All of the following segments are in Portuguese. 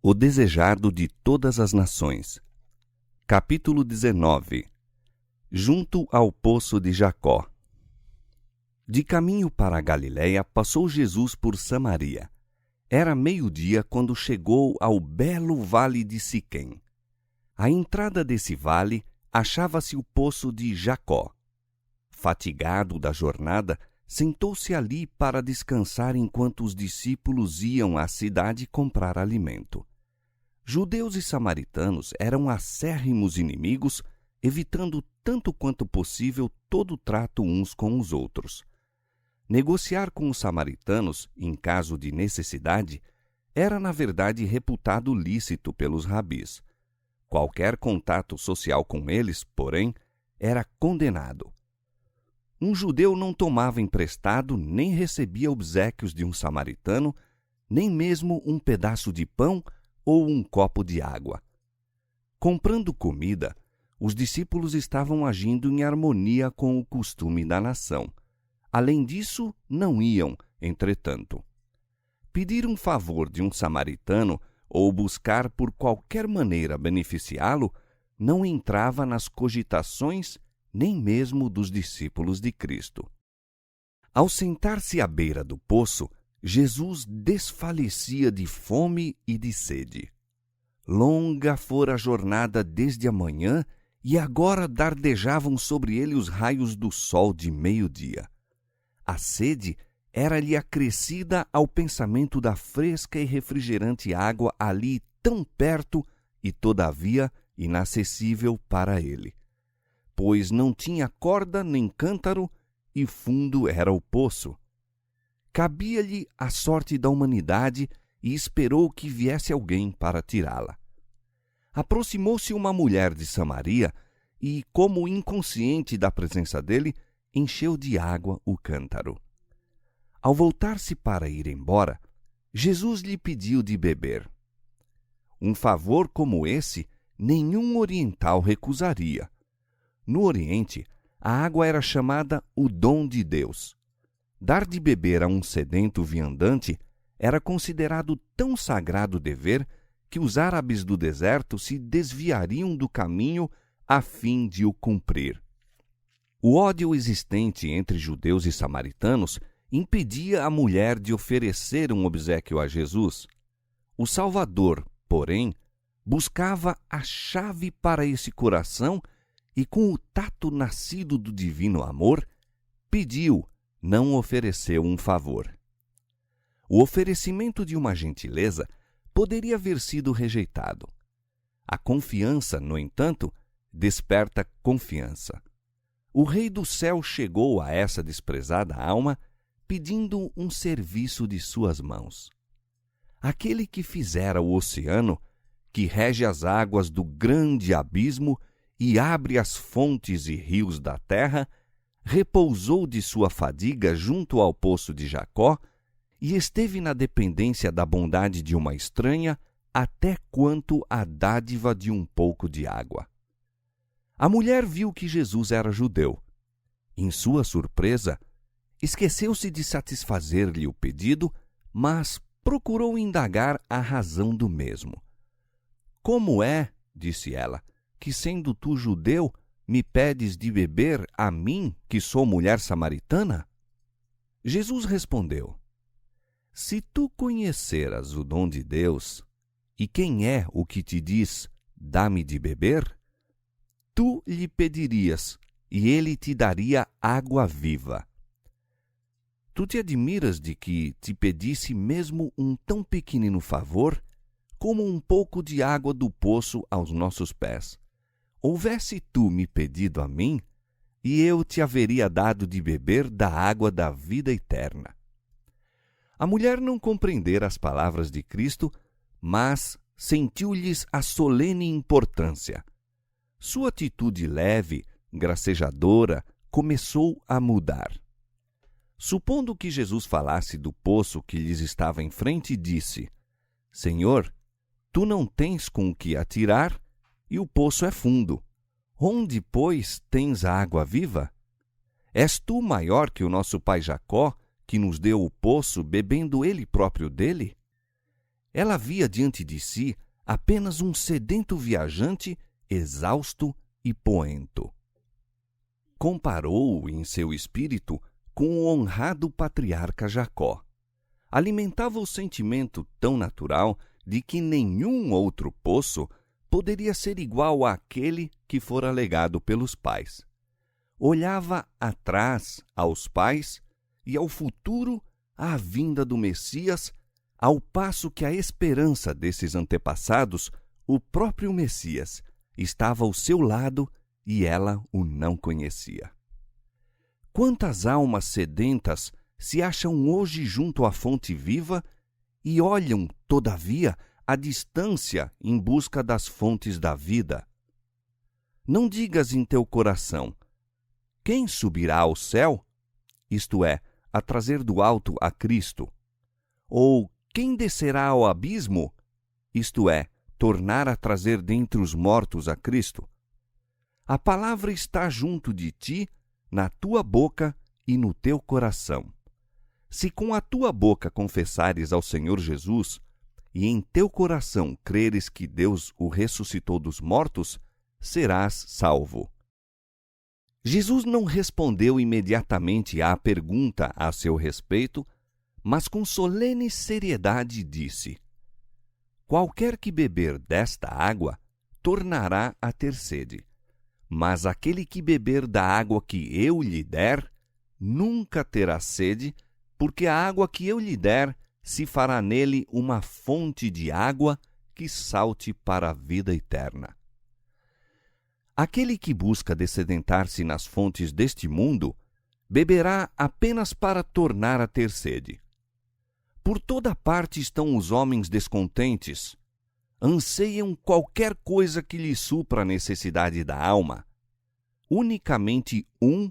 O desejado de todas as nações. Capítulo 19. Junto ao poço de Jacó. De caminho para a Galiléia, passou Jesus por Samaria. Era meio-dia quando chegou ao belo vale de Siquém. À entrada desse vale, achava-se o poço de Jacó. Fatigado da jornada, sentou-se ali para descansar enquanto os discípulos iam à cidade comprar alimento. Judeus e samaritanos eram acérrimos inimigos, evitando tanto quanto possível todo trato uns com os outros. Negociar com os samaritanos, em caso de necessidade, era na verdade reputado lícito pelos rabis. Qualquer contato social com eles, porém, era condenado. Um judeu não tomava emprestado nem recebia obséquios de um samaritano, nem mesmo um pedaço de pão ou um copo de água. Comprando comida, os discípulos estavam agindo em harmonia com o costume da nação. Além disso, não iam, entretanto. Pedir um favor de um samaritano ou buscar por qualquer maneira beneficiá-lo não entrava nas cogitações nem mesmo dos discípulos de Cristo. Ao sentar-se à beira do poço, Jesus desfalecia de fome e de sede. Longa fora a jornada desde a manhã e agora dardejavam sobre ele os raios do sol de meio-dia. A sede era-lhe acrescida ao pensamento da fresca e refrigerante água ali tão perto e, todavia, inacessível para ele. Pois não tinha corda nem cântaro e fundo era o poço. Cabia-lhe a sorte da humanidade e esperou que viesse alguém para tirá-la. Aproximou-se uma mulher de Samaria e, como inconsciente da presença dele, encheu de água o cântaro. Ao voltar-se para ir embora, Jesus lhe pediu de beber. Um favor como esse, nenhum oriental recusaria. No Oriente, a água era chamada o dom de Deus. Dar de beber a um sedento viandante era considerado tão sagrado dever que os árabes do deserto se desviariam do caminho a fim de o cumprir. O ódio existente entre judeus e samaritanos impedia a mulher de oferecer um obséquio a Jesus. O Salvador, porém, buscava a chave para esse coração e, com o tato nascido do divino amor, pediu, não ofereceu um favor. O oferecimento de uma gentileza poderia haver sido rejeitado. A confiança, no entanto, desperta confiança. O Rei do Céu chegou a essa desprezada alma pedindo um serviço de suas mãos. Aquele que fizera o oceano, que rege as águas do grande abismo e abre as fontes e rios da terra, repousou de sua fadiga junto ao poço de Jacó e esteve na dependência da bondade de uma estranha até quanto a dádiva de um pouco de água. A mulher viu que Jesus era judeu. Em sua surpresa, esqueceu-se de satisfazer-lhe o pedido, mas procurou indagar a razão do mesmo. Como é, disse ela, que sendo tu judeu, me pedes de beber a mim, que sou mulher samaritana? Jesus respondeu: Se tu conheceras o dom de Deus, e quem é o que te diz, dá-me de beber, tu lhe pedirias, e ele te daria água viva. Tu te admiras de que te pedisse mesmo um tão pequenino favor, como um pouco de água do poço aos nossos pés. Houvesse tu me pedido a mim, e eu te haveria dado de beber da água da vida eterna. A mulher não compreendera as palavras de Cristo, mas sentiu-lhes a solene importância. Sua atitude leve, gracejadora, começou a mudar. Supondo que Jesus falasse do poço que lhes estava em frente, disse: Senhor, tu não tens com o que atirar, e o poço é fundo. Onde, pois, tens a água viva? És tu maior que o nosso pai Jacó, que nos deu o poço, bebendo ele próprio dele? ela via diante de si apenas um sedento viajante, exausto e poento. Comparou-o em seu espírito com o honrado patriarca Jacó. Alimentava o sentimento tão natural de que nenhum outro poço poderia ser igual àquele que fora legado pelos pais. Olhava atrás aos pais e ao futuro à vinda do Messias, ao passo que a esperança desses antepassados, o próprio Messias, estava ao seu lado e ela o não conhecia. Quantas almas sedentas se acham hoje junto à fonte viva e olham, todavia, à distância em busca das fontes da vida? Não digas em teu coração: quem subirá ao céu? Isto é, a trazer do alto a Cristo. Ou quem descerá ao abismo? Isto é, tornar a trazer dentre os mortos a Cristo. A palavra está junto de ti, na tua boca e no teu coração. Se com a tua boca confessares ao Senhor Jesus, e em teu coração creres que Deus o ressuscitou dos mortos, serás salvo. Jesus não respondeu imediatamente à pergunta a seu respeito, mas com solene seriedade disse: qualquer que beber desta água tornará a ter sede, mas aquele que beber da água que eu lhe der nunca terá sede, porque a água que eu lhe der se fará nele uma fonte de água que salte para a vida eterna. Aquele que busca dessedentar-se nas fontes deste mundo beberá apenas para tornar a ter sede. Por toda parte estão os homens descontentes, anseiam qualquer coisa que lhes supra a necessidade da alma. Unicamente um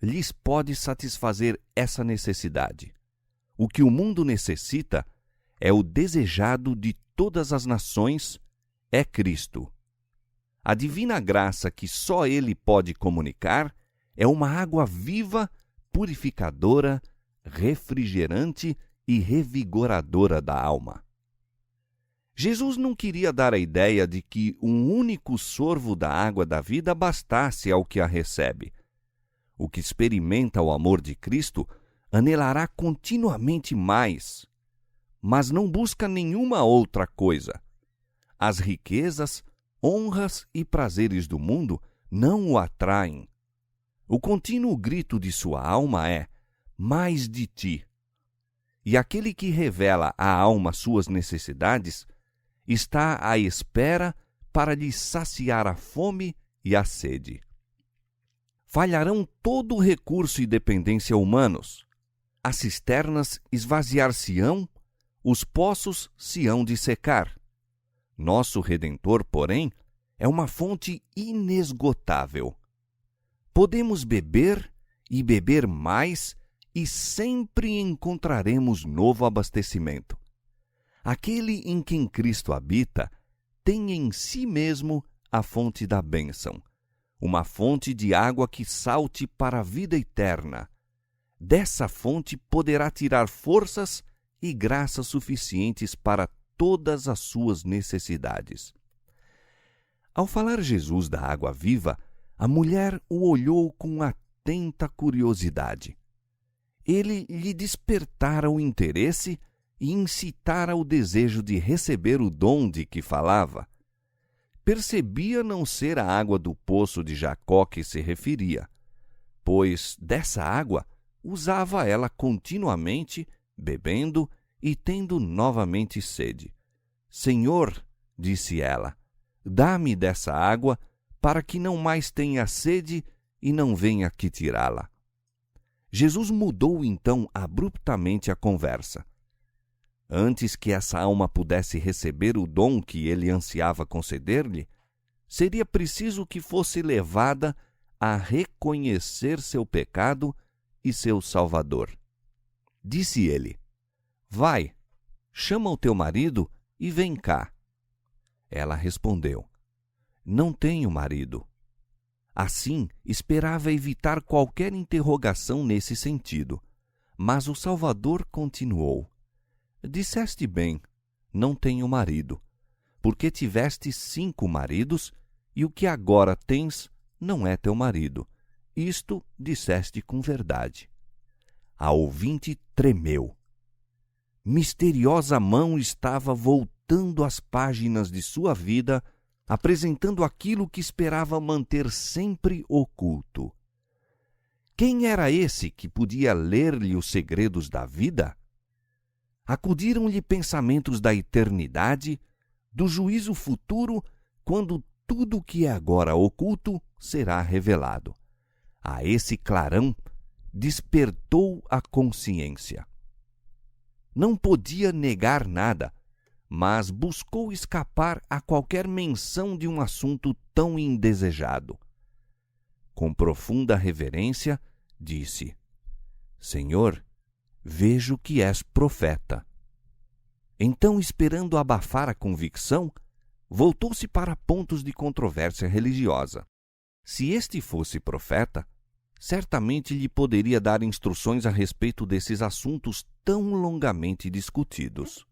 lhes pode satisfazer essa necessidade. O que o mundo necessita é o desejado de todas as nações, é Cristo. A divina graça que só Ele pode comunicar é uma água viva, purificadora, refrigerante e revigoradora da alma. Jesus não queria dar a ideia de que um único sorvo da água da vida bastasse ao que a recebe. O que experimenta o amor de Cristo anelará continuamente mais, mas não busca nenhuma outra coisa. As riquezas, honras e prazeres do mundo não o atraem. O contínuo grito de sua alma é: mais de ti. E aquele que revela à alma suas necessidades está à espera para lhe saciar a fome e a sede. Falharão todo o recurso e dependência humanos. As cisternas esvaziar-se-ão, os poços se hão de secar. Nosso Redentor, porém, é uma fonte inesgotável. Podemos beber e beber mais e sempre encontraremos novo abastecimento. Aquele em quem Cristo habita tem em si mesmo a fonte da bênção, uma fonte de água que salte para a vida eterna. Dessa fonte poderá tirar forças e graças suficientes para todas as suas necessidades. Ao falar Jesus da água viva, a mulher o olhou com atenta curiosidade. Ele lhe despertara o interesse e incitara o desejo de receber o dom de que falava. Percebia não ser a água do poço de Jacó que se referia, pois dessa água usava ela continuamente, bebendo e tendo novamente sede. Senhor, disse ela, dá-me dessa água para que não mais tenha sede e não venha aqui tirá-la. Jesus mudou então abruptamente a conversa. Antes que essa alma pudesse receber o dom que ele ansiava conceder-lhe, seria preciso que fosse levada a reconhecer seu pecado e seu Salvador. Disse ele: vai, chama o teu marido e vem cá. Ela respondeu: não tenho marido. Assim, esperava evitar qualquer interrogação nesse sentido, mas o Salvador continuou: disseste bem, não tenho marido, porque tiveste 5 maridos, e o que agora tens não é teu marido. Isto disseste com verdade. A ouvinte tremeu. Misteriosa mão estava voltando as páginas de sua vida, apresentando aquilo que esperava manter sempre oculto. Quem era esse que podia ler-lhe os segredos da vida? Acudiram-lhe pensamentos da eternidade, do juízo futuro, quando tudo o que é agora oculto será revelado. A esse clarão despertou a consciência. Não podia negar nada, mas buscou escapar a qualquer menção de um assunto tão indesejado. Com profunda reverência, disse: Senhor, vejo que és profeta. Então, esperando abafar a convicção, voltou-se para pontos de controvérsia religiosa. Se este fosse profeta, certamente lhe poderia dar instruções a respeito desses assuntos tão longamente discutidos.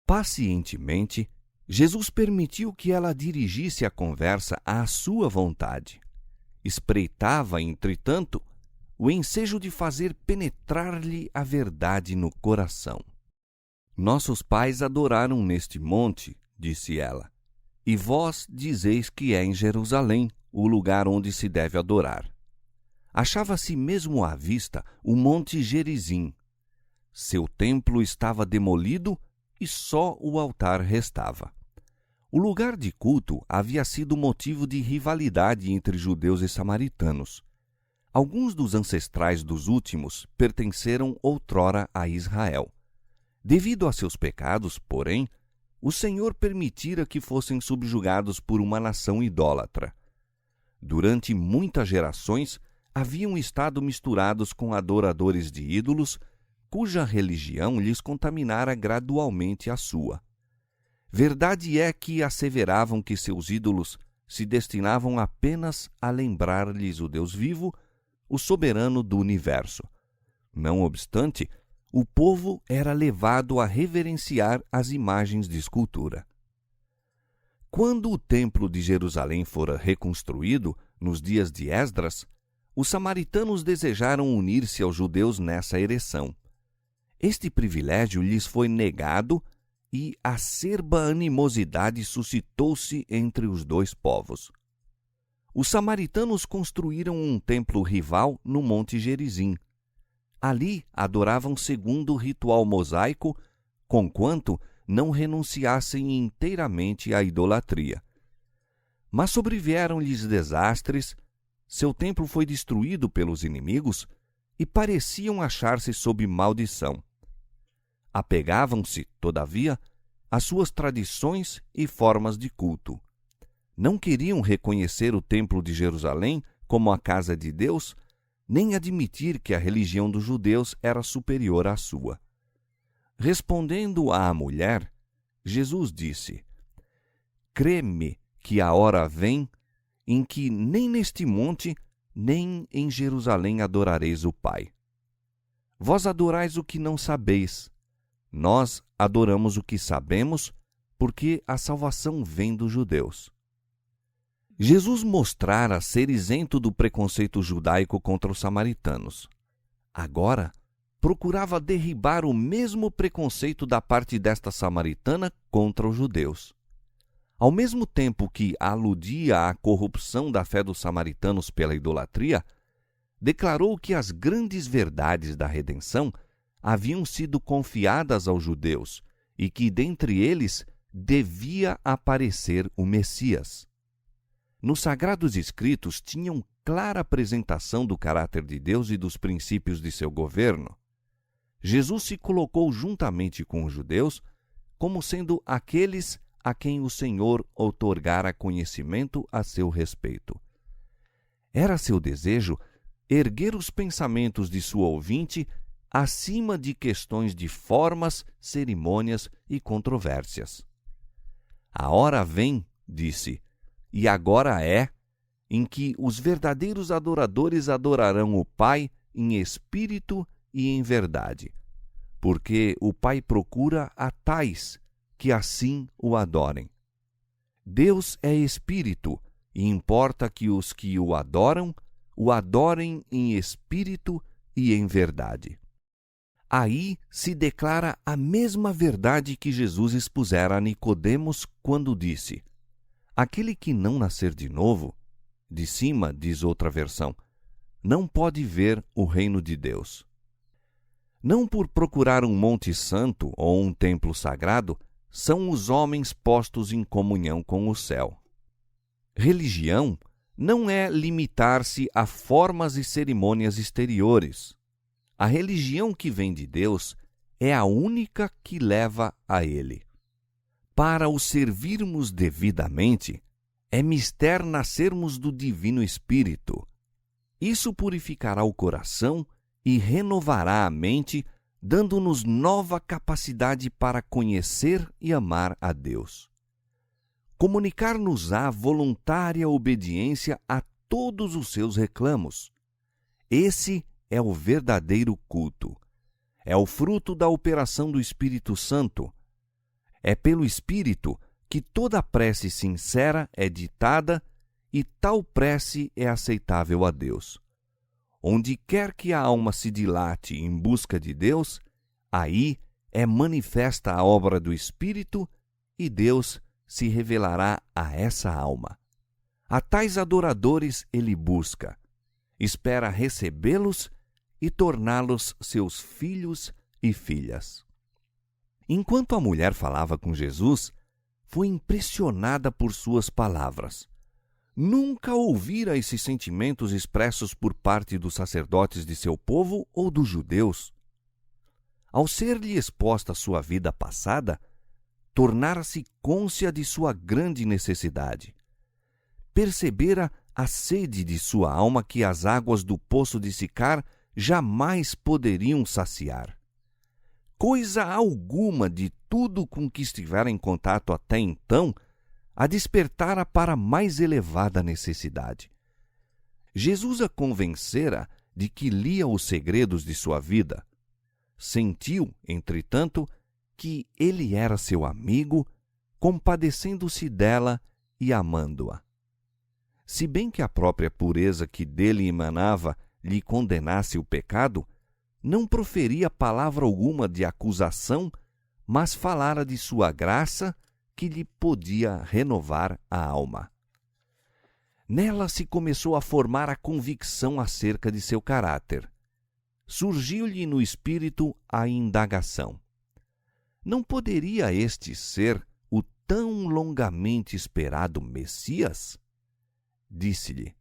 Pacientemente, Jesus permitiu que ela dirigisse a conversa à sua vontade. Espreitava, entretanto, o ensejo de fazer penetrar-lhe a verdade no coração. Nossos pais adoraram neste monte, disse ela, e vós dizeis que é em Jerusalém o lugar onde se deve adorar. Achava-se mesmo à vista o monte Gerizim. Seu templo estava demolido e só o altar restava. O lugar de culto havia sido motivo de rivalidade entre judeus e samaritanos. Alguns dos ancestrais dos últimos pertenceram outrora a Israel. Devido a seus pecados, porém, o Senhor permitira que fossem subjugados por uma nação idólatra. Durante muitas gerações, haviam estado misturados com adoradores de ídolos, cuja religião lhes contaminara gradualmente a sua. Verdade é que asseveravam que seus ídolos se destinavam apenas a lembrar-lhes o Deus vivo, o soberano do universo. Não obstante, o povo era levado a reverenciar as imagens de escultura. Quando o templo de Jerusalém fora reconstruído, nos dias de Esdras, os samaritanos desejaram unir-se aos judeus nessa ereção. Este privilégio lhes foi negado e acerba animosidade suscitou-se entre os dois povos. Os samaritanos construíram um templo rival no Monte Gerizim. Ali adoravam segundo o ritual mosaico, conquanto não renunciassem inteiramente à idolatria. Mas sobrevieram-lhes desastres, seu templo foi destruído pelos inimigos e pareciam achar-se sob maldição. Apegavam-se, todavia, às suas tradições e formas de culto. Não queriam reconhecer o templo de Jerusalém como a casa de Deus, nem admitir que a religião dos judeus era superior à sua. Respondendo à mulher, Jesus disse: Crê-me que a hora vem em que nem neste monte, nem em Jerusalém adorareis o Pai. Vós adorais o que não sabeis. Nós adoramos o que sabemos, porque a salvação vem dos judeus. Jesus mostrara ser isento do preconceito judaico contra os samaritanos. Agora, procurava derribar o mesmo preconceito da parte desta samaritana contra os judeus. Ao mesmo tempo que aludia à corrupção da fé dos samaritanos pela idolatria, declarou que as grandes verdades da redenção haviam sido confiadas aos judeus e que dentre eles devia aparecer o Messias. Nos Sagrados Escritos tinham clara apresentação do caráter de Deus e dos princípios de seu governo. Jesus se colocou juntamente com os judeus como sendo aqueles a quem o Senhor outorgara conhecimento a seu respeito. Era seu desejo erguer os pensamentos de sua ouvinte acima de questões de formas, cerimônias e controvérsias. A hora vem, disse, e agora é, em que os verdadeiros adoradores adorarão o Pai em espírito e em verdade, porque o Pai procura a tais que assim o adorem. Deus é espírito, e importa que os que o adorem em espírito e em verdade. Aí se declara a mesma verdade que Jesus expusera a Nicodemos quando disse: aquele que não nascer de novo, de cima, diz outra versão, não pode ver o reino de Deus. Não por procurar um monte santo ou um templo sagrado, são os homens postos em comunhão com o céu. Religião não é limitar-se a formas e cerimônias exteriores. A religião que vem de Deus é a única que leva a Ele. Para o servirmos devidamente, é mister nascermos do Divino Espírito. Isso purificará o coração e renovará a mente, dando-nos nova capacidade para conhecer e amar a Deus. Comunicar-nos-á voluntária obediência a todos os seus reclamos. Esse é o verdadeiro culto. É o fruto da operação do Espírito Santo. É pelo Espírito que toda prece sincera é ditada e tal prece é aceitável a Deus. Onde quer que a alma se dilate em busca de Deus, aí é manifesta a obra do Espírito e Deus se revelará a essa alma. A tais adoradores ele busca, espera recebê-los e torná-los seus filhos e filhas. Enquanto a mulher falava com Jesus, foi impressionada por suas palavras. Nunca ouvira esses sentimentos expressos por parte dos sacerdotes de seu povo ou dos judeus. Ao ser-lhe exposta sua vida passada, tornara-se cônscia de sua grande necessidade. Percebera a sede de sua alma que as águas do poço de Sicar jamais poderiam saciar. Coisa alguma de tudo com que estivera em contato até então a despertara para a mais elevada necessidade. Jesus a convencera de que lia os segredos de sua vida. Sentiu, entretanto, que ele era seu amigo, compadecendo-se dela e amando-a. Se bem que a própria pureza que dele emanava lhe condenasse o pecado, não proferia palavra alguma de acusação, mas falara de sua graça que lhe podia renovar a alma. Nela se começou a formar a convicção acerca de seu caráter. Surgiu-lhe no espírito a indagação. Não poderia este ser o tão longamente esperado Messias? Disse-lhe: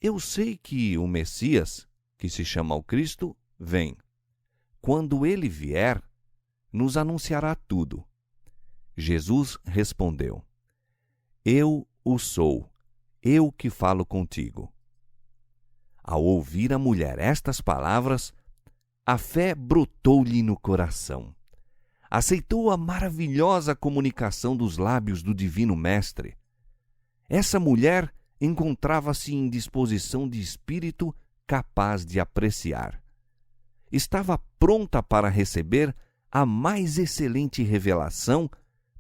eu sei que o Messias, que se chama o Cristo, vem. Quando ele vier, nos anunciará tudo. Jesus respondeu: eu o sou, eu que falo contigo. Ao ouvir a mulher estas palavras, a fé brotou-lhe no coração. Aceitou a maravilhosa comunicação dos lábios do Divino Mestre. Essa mulher encontrava-se em disposição de espírito capaz de apreciar. Estava pronta para receber a mais excelente revelação,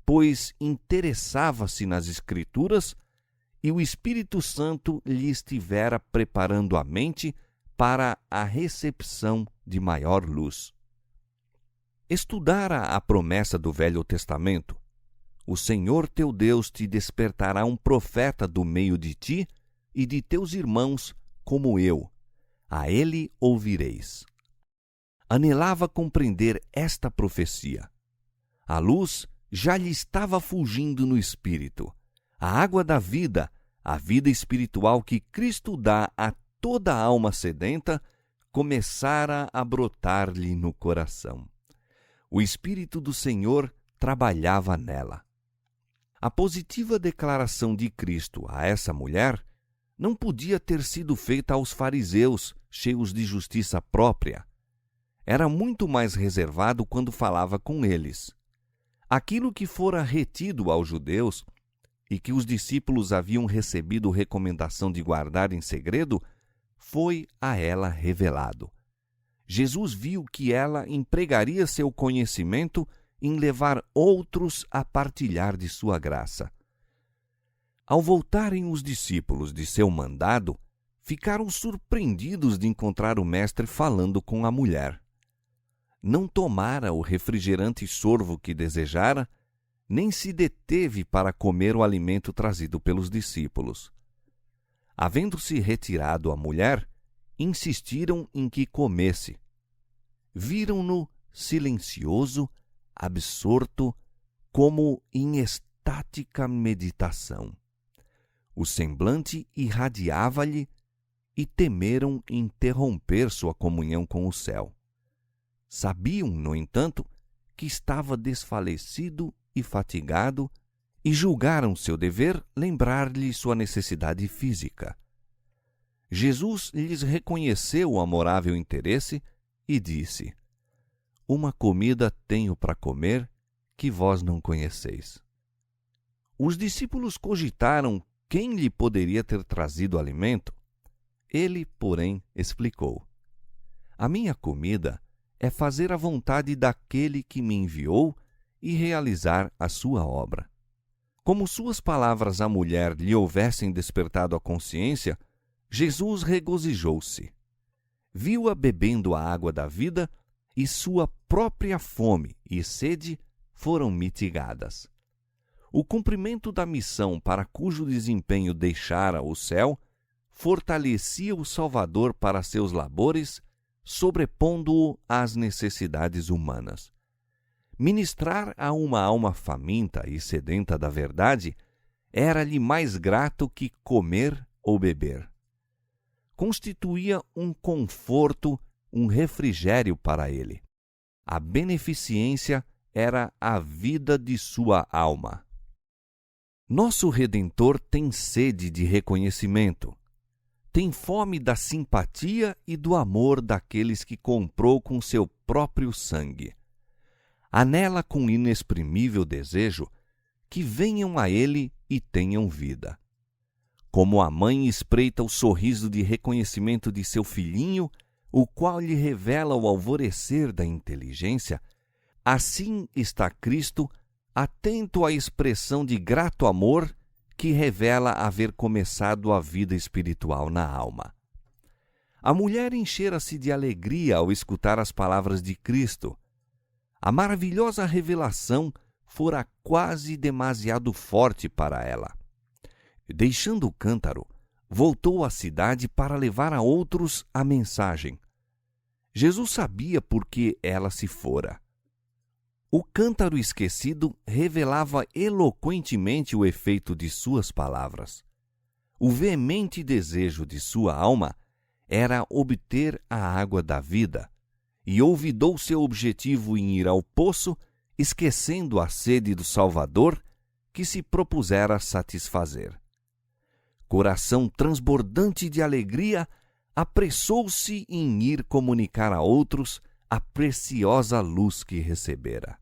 pois interessava-se nas Escrituras e o Espírito Santo lhe estivera preparando a mente para a recepção de maior luz. Estudara a promessa do Velho Testamento. O Senhor teu Deus te despertará um profeta do meio de ti e de teus irmãos, como eu. A ele ouvireis. Anelava compreender esta profecia. A luz já lhe estava fulgindo no espírito. A água da vida, a vida espiritual que Cristo dá a toda alma sedenta, começara a brotar-lhe no coração. O Espírito do Senhor trabalhava nela. A positiva declaração de Cristo a essa mulher não podia ter sido feita aos fariseus, cheios de justiça própria. Era muito mais reservado quando falava com eles. Aquilo que fora retido aos judeus e que os discípulos haviam recebido recomendação de guardar em segredo, foi a ela revelado. Jesus viu que ela empregaria seu conhecimento em levar outros a partilhar de sua graça. Ao voltarem os discípulos de seu mandado, ficaram surpreendidos de encontrar o mestre falando com a mulher. Não tomara o refrigerante sorvo que desejara, nem se deteve para comer o alimento trazido pelos discípulos. Havendo-se retirado a mulher, insistiram em que comesse. Viram-no silencioso, absorto, como em estática meditação. O semblante irradiava-lhe e temeram interromper sua comunhão com o céu. Sabiam, no entanto, que estava desfalecido e fatigado e julgaram seu dever lembrar-lhe sua necessidade física. Jesus lhes reconheceu o amorável interesse e disse: Uma comida tenho para comer que vós não conheceis. Os discípulos cogitaram quem lhe poderia ter trazido alimento. Ele, porém, explicou: A minha comida é fazer a vontade daquele que me enviou e realizar a sua obra. Como suas palavras à mulher lhe houvessem despertado a consciência, Jesus regozijou-se. Viu-a bebendo a água da vida e sua própria fome e sede foram mitigadas. O cumprimento da missão para cujo desempenho deixara o céu fortalecia o Salvador para seus labores, sobrepondo-o às necessidades humanas. Ministrar a uma alma faminta e sedenta da verdade era-lhe mais grato que comer ou beber. Constituía um conforto, um refrigério para ele. A beneficência era a vida de sua alma. Nosso Redentor tem sede de reconhecimento. Tem fome da simpatia e do amor daqueles que comprou com seu próprio sangue. Anela com inexprimível desejo que venham a ele e tenham vida. Como a mãe espreita o sorriso de reconhecimento de seu filhinho, o qual lhe revela o alvorecer da inteligência, assim está Cristo, atento à expressão de grato amor que revela haver começado a vida espiritual na alma. A mulher enchera-se de alegria ao escutar as palavras de Cristo. A maravilhosa revelação fora quase demasiado forte para ela. Deixando o cântaro, voltou à cidade para levar a outros a mensagem. Jesus sabia por que ela se fora. O cântaro esquecido revelava eloquentemente o efeito de suas palavras. O veemente desejo de sua alma era obter a água da vida, e olvidou seu objetivo em ir ao poço, esquecendo a sede do Salvador que se propusera satisfazer. Coração transbordante de alegria, apressou-se em ir comunicar a outros a preciosa luz que recebera.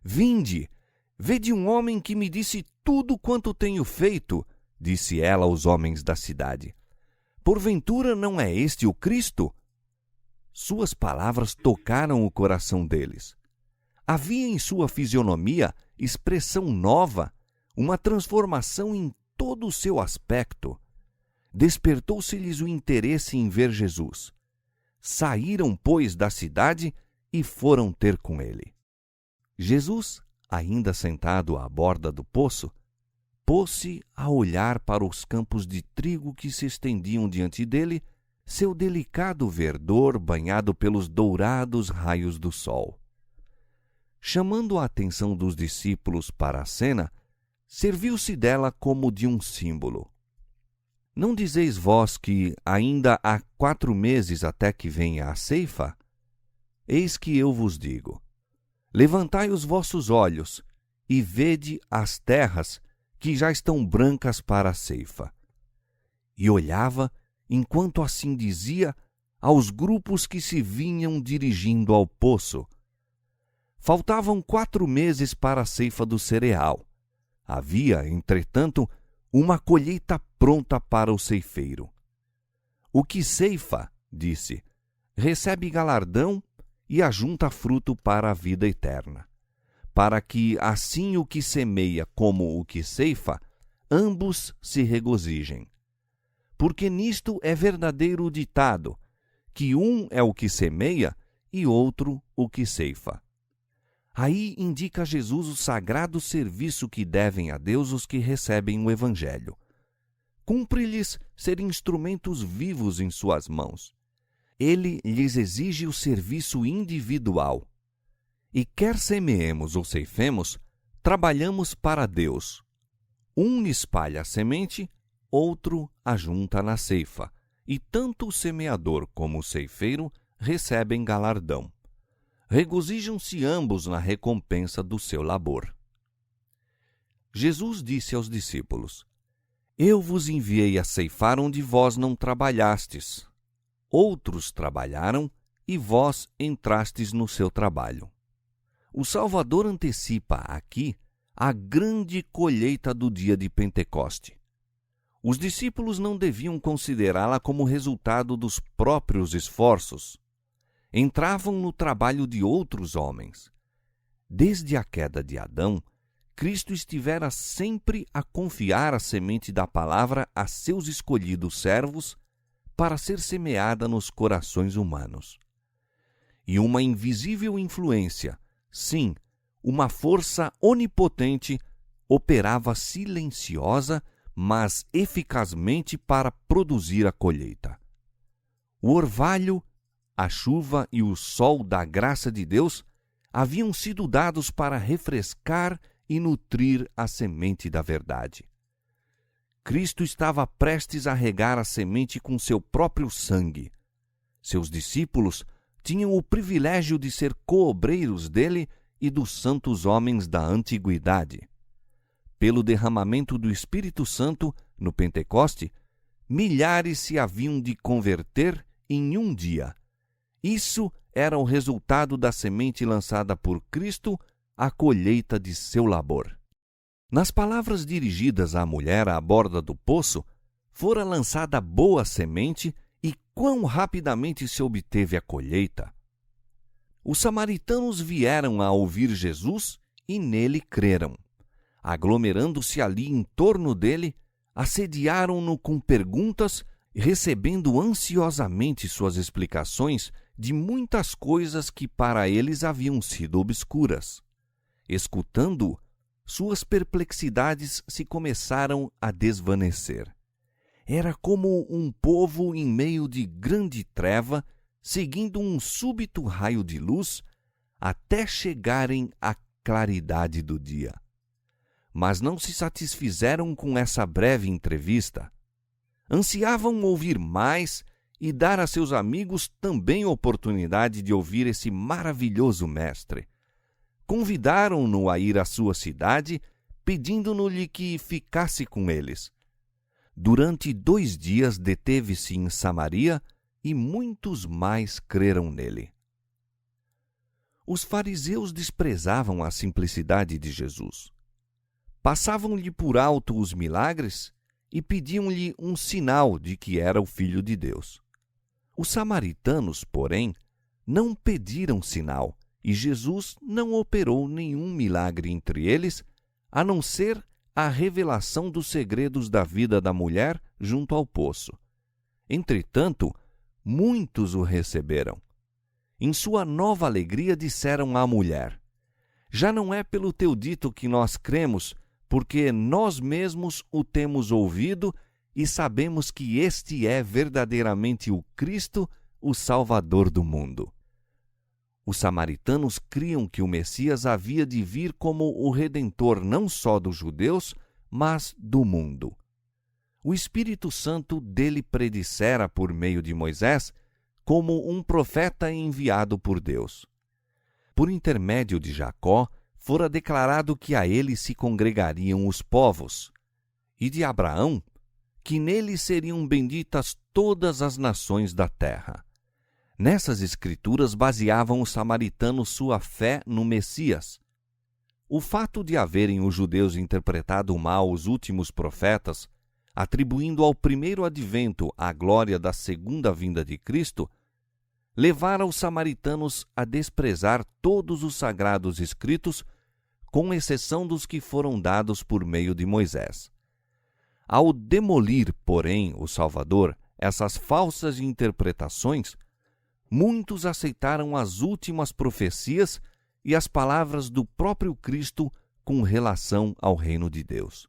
Vinde, vede um homem que me disse tudo quanto tenho feito, disse ela aos homens da cidade. Porventura não é este o Cristo? Suas palavras tocaram o coração deles. Havia em sua fisionomia expressão nova, uma transformação em todo o seu aspecto. Despertou-se-lhes o interesse em ver Jesus. Saíram, pois, da cidade e foram ter com ele. Jesus, ainda sentado à borda do poço, pôs-se a olhar para os campos de trigo que se estendiam diante dele, seu delicado verdor banhado pelos dourados raios do sol. Chamando a atenção dos discípulos para a cena, serviu-se dela como de um símbolo. Não dizeis vós que ainda há 4 meses até que venha a ceifa? Eis que eu vos digo: levantai os vossos olhos e vede as terras que já estão brancas para a ceifa. E olhava, enquanto assim dizia, aos grupos que se vinham dirigindo ao poço. Faltavam 4 meses para a ceifa do cereal. Havia, entretanto, uma colheita pronta para o ceifeiro. O que ceifa, disse, recebe galardão e ajunta fruto para a vida eterna. para que assim o que semeia como o que ceifa, ambos se regozijem. Porque nisto é verdadeiro o ditado, que um é o que semeia e outro o que ceifa. Aí indica Jesus o sagrado serviço que devem a Deus os que recebem o Evangelho. Cumpre-lhes ser instrumentos vivos em suas mãos. Ele lhes exige o serviço individual. E quer semeemos ou ceifemos, trabalhamos para Deus. Um espalha a semente, outro ajunta na ceifa, e tanto o semeador como o ceifeiro recebem galardão. Regozijam-se ambos na recompensa do seu labor. Jesus disse aos discípulos: Eu vos enviei a ceifar onde vós não trabalhastes. Outros trabalharam e vós entrastes no seu trabalho. O Salvador antecipa aqui a grande colheita do dia de Pentecoste. Os discípulos não deviam considerá-la como resultado dos próprios esforços. Entravam no trabalho de outros homens. Desde a queda de Adão, Cristo estivera sempre a confiar a semente da palavra a seus escolhidos servos para ser semeada nos corações humanos. E uma invisível influência, sim, uma força onipotente, operava silenciosa, mas eficazmente para produzir a colheita. O orvalho, a chuva e o sol da graça de Deus haviam sido dados para refrescar e nutrir a semente da verdade. Cristo estava prestes a regar a semente com seu próprio sangue. Seus discípulos tinham o privilégio de ser coobreiros dele e dos santos homens da antiguidade. Pelo derramamento do Espírito Santo, no Pentecoste, milhares se haviam de converter em um dia. Isso era o resultado da semente lançada por Cristo, a colheita de seu labor. Nas palavras dirigidas à mulher à borda do poço, fora lançada boa semente e quão rapidamente se obteve a colheita. Os samaritanos vieram a ouvir Jesus e nele creram. Aglomerando-se ali em torno dele, assediaram-no com perguntas, recebendo ansiosamente suas explicações de muitas coisas que para eles haviam sido obscuras. Escutando-o, suas perplexidades se começaram a desvanecer. Era como um povo em meio de grande treva, seguindo um súbito raio de luz, até chegarem à claridade do dia. Mas não se satisfizeram com essa breve entrevista. Ansiavam ouvir mais e dar a seus amigos também a oportunidade de ouvir esse maravilhoso mestre. Convidaram-no a ir à sua cidade, pedindo-lhe que ficasse com eles. Durante 2 dias deteve-se em Samaria e muitos mais creram nele. Os fariseus desprezavam a simplicidade de Jesus. Passavam-lhe por alto os milagres e pediam-lhe um sinal de que era o Filho de Deus. Os samaritanos, porém, não pediram sinal, e Jesus não operou nenhum milagre entre eles, a não ser a revelação dos segredos da vida da mulher junto ao poço. Entretanto, muitos o receberam. Em sua nova alegria disseram à mulher: Já não é pelo teu dito que nós cremos, porque nós mesmos o temos ouvido e sabemos que este é verdadeiramente o Cristo, o Salvador do mundo. Os samaritanos criam que o Messias havia de vir como o Redentor não só dos judeus, mas do mundo. O Espírito Santo dele predissera por meio de Moisés como um profeta enviado por Deus. Por intermédio de Jacó, fora declarado que a ele se congregariam os povos, e de Abraão, que nele seriam benditas todas as nações da terra. Nessas escrituras baseavam os samaritanos sua fé no Messias. O fato de haverem os judeus interpretado mal os últimos profetas, atribuindo ao primeiro advento a glória da segunda vinda de Cristo, levara os samaritanos a desprezar todos os sagrados escritos com exceção dos que foram dados por meio de Moisés. Ao demolir, porém, o Salvador essas falsas interpretações, muitos aceitaram as últimas profecias e as palavras do próprio Cristo com relação ao reino de Deus.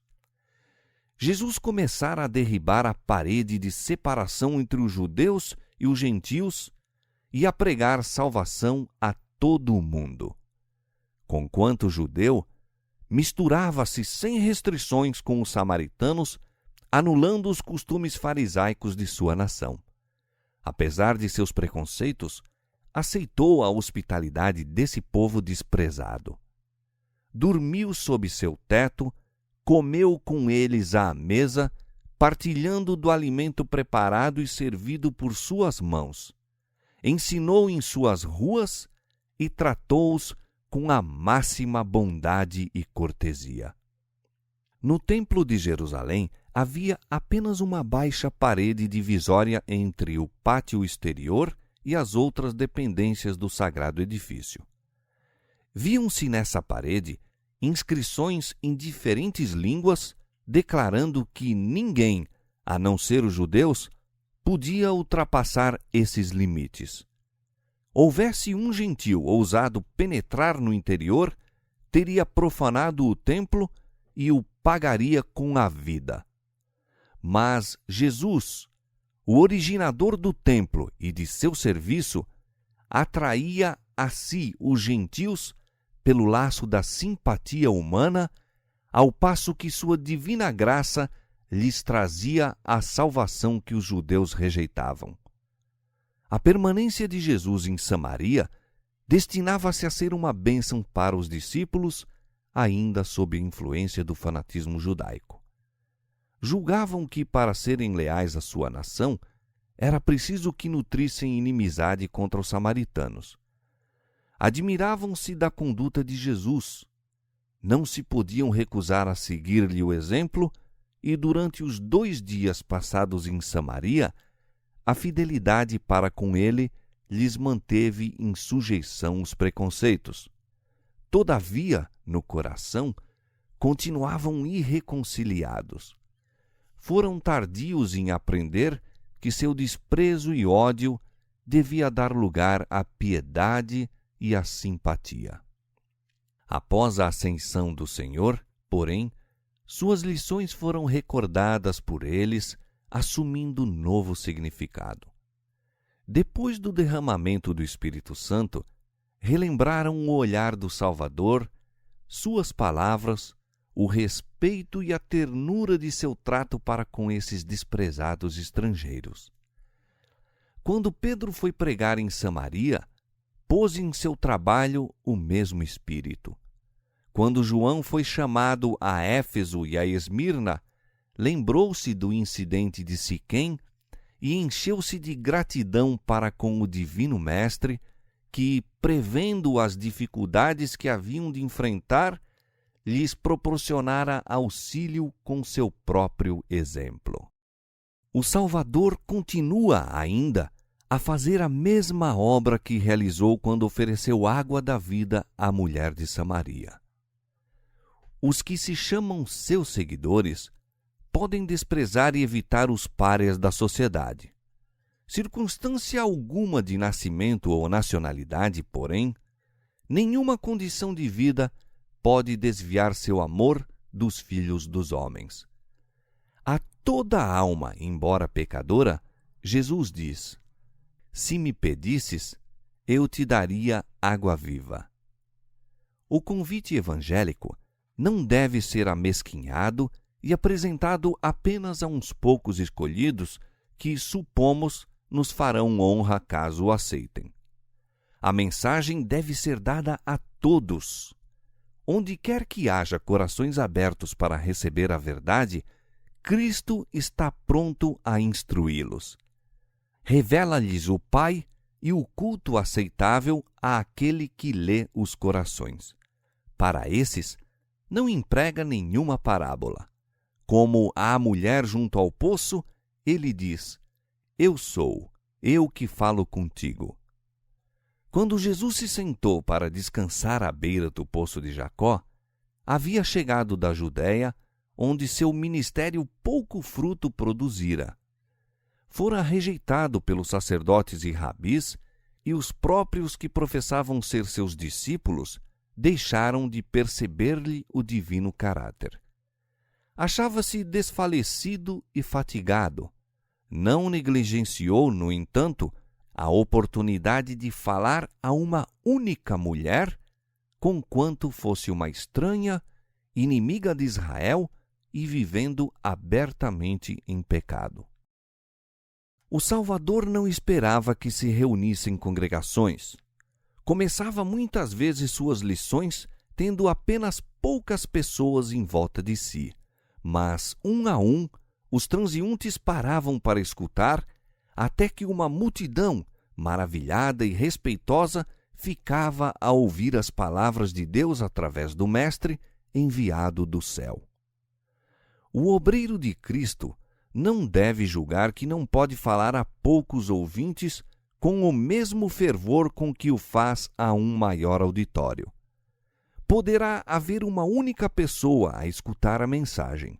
Jesus começara a derribar a parede de separação entre os judeus e os gentios e a pregar salvação a todo o mundo. Conquanto judeu, misturava-se sem restrições com os samaritanos, anulando os costumes farisaicos de sua nação. Apesar de seus preconceitos, aceitou a hospitalidade desse povo desprezado. Dormiu sob seu teto, comeu com eles à mesa, partilhando do alimento preparado e servido por suas mãos. Ensinou em suas ruas e tratou-os com a máxima bondade e cortesia. No templo de Jerusalém havia apenas uma baixa parede divisória entre o pátio exterior e as outras dependências do sagrado edifício. Viam-se nessa parede inscrições em diferentes línguas declarando que ninguém, a não ser os judeus, podia ultrapassar esses limites. Houvesse um gentil ousado penetrar no interior, teria profanado o templo e o pagaria com a vida. Mas Jesus, o originador do templo e de seu serviço, atraía a si os gentios pelo laço da simpatia humana, ao passo que sua divina graça lhes trazia a salvação que os judeus rejeitavam. A permanência de Jesus em Samaria destinava-se a ser uma bênção para os discípulos, ainda sob a influência do fanatismo judaico. Julgavam que, para serem leais à sua nação, era preciso que nutrissem inimizade contra os samaritanos. Admiravam-se da conduta de Jesus. Não se podiam recusar a seguir-lhe o exemplo e, durante os 2 dias passados em Samaria, a fidelidade para com ele lhes manteve em sujeição os preconceitos. Todavia, no coração, continuavam irreconciliados. Foram tardios em aprender que seu desprezo e ódio devia dar lugar à piedade e à simpatia. Após a ascensão do Senhor, porém, suas lições foram recordadas por eles, assumindo novo significado. Depois do derramamento do Espírito Santo, relembraram o olhar do Salvador, suas palavras, o respeito e a ternura de seu trato para com esses desprezados estrangeiros. Quando Pedro foi pregar em Samaria, pôs em seu trabalho o mesmo espírito. Quando João foi chamado a Éfeso e a Esmirna, lembrou-se do incidente de Siquém e encheu-se de gratidão para com o Divino Mestre, que, prevendo as dificuldades que haviam de enfrentar, lhes proporcionara auxílio com seu próprio exemplo. O Salvador continua ainda a fazer a mesma obra que realizou quando ofereceu água da vida à mulher de Samaria. Os que se chamam seus seguidores podem desprezar e evitar os párias da sociedade. Circunstância alguma de nascimento ou nacionalidade, porém, nenhuma condição de vida pode desviar seu amor dos filhos dos homens. A toda alma, embora pecadora, Jesus diz: se me pedisses, eu te daria água viva. O convite evangélico não deve ser amesquinhado e apresentado apenas a uns poucos escolhidos que, supomos, nos farão honra caso o aceitem. A mensagem deve ser dada a todos. Onde quer que haja corações abertos para receber a verdade, Cristo está pronto a instruí-los. Revela-lhes o Pai e o culto aceitável àquele que lê os corações. Para esses, não emprega nenhuma parábola. Como à mulher junto ao poço, ele diz: eu sou, eu que falo contigo. Quando Jesus se sentou para descansar à beira do poço de Jacó, havia chegado da Judéia, onde seu ministério pouco fruto produzira. Fora rejeitado pelos sacerdotes e rabis, e os próprios que professavam ser seus discípulos deixaram de perceber-lhe o divino caráter. Achava-se desfalecido e fatigado. Não negligenciou, no entanto, a oportunidade de falar a uma única mulher, conquanto fosse uma estranha, inimiga de Israel e vivendo abertamente em pecado. O Salvador não esperava que se reunissem congregações. Começava muitas vezes suas lições tendo apenas poucas pessoas em volta de si, mas, um a um, os transeuntes paravam para escutar, até que uma multidão, maravilhada e respeitosa, ficava a ouvir as palavras de Deus através do Mestre enviado do céu. O obreiro de Cristo não deve julgar que não pode falar a poucos ouvintes com o mesmo fervor com que o faz a um maior auditório. Poderá haver uma única pessoa a escutar a mensagem.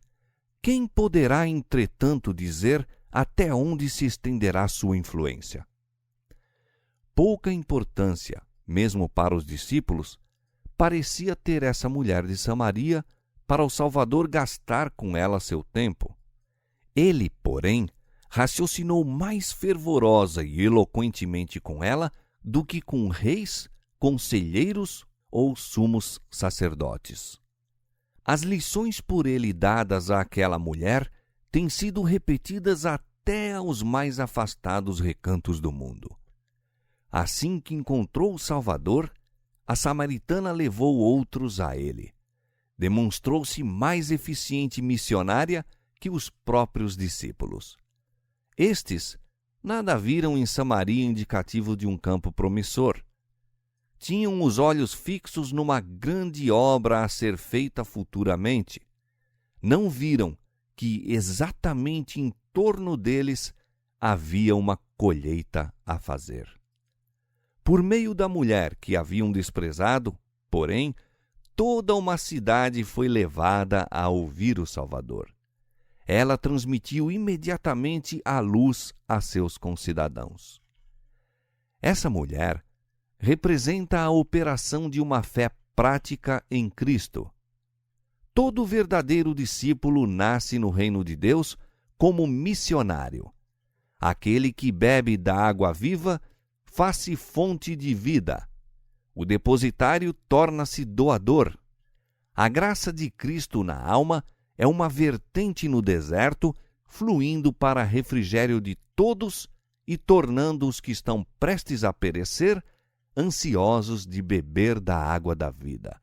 Quem poderá, entretanto, dizer até onde se estenderá sua influência? Pouca importância, mesmo para os discípulos, parecia ter essa mulher de Samaria para o Salvador gastar com ela seu tempo. Ele, porém, raciocinou mais fervorosa e eloquentemente com ela do que com reis, conselheiros ou sumos sacerdotes. As lições por ele dadas àquela mulher têm sido repetidas até aos mais afastados recantos do mundo. Assim que encontrou o Salvador, a samaritana levou outros a ele. Demonstrou-se mais eficiente missionária que os próprios discípulos. Estes nada viram em Samaria indicativo de um campo promissor. Tinham os olhos fixos numa grande obra a ser feita futuramente. Não viram que exatamente em torno deles havia uma colheita a fazer. Por meio da mulher que haviam desprezado, porém, toda uma cidade foi levada a ouvir o Salvador. Ela transmitiu imediatamente a luz a seus concidadãos. Essa mulher representa a operação de uma fé prática em Cristo. Todo verdadeiro discípulo nasce no reino de Deus como missionário. Aquele que bebe da água viva faz-se fonte de vida. O depositário torna-se doador. A graça de Cristo na alma é uma vertente no deserto, fluindo para refrigério de todos e tornando os que estão prestes a perecer ansiosos de beber da água da vida.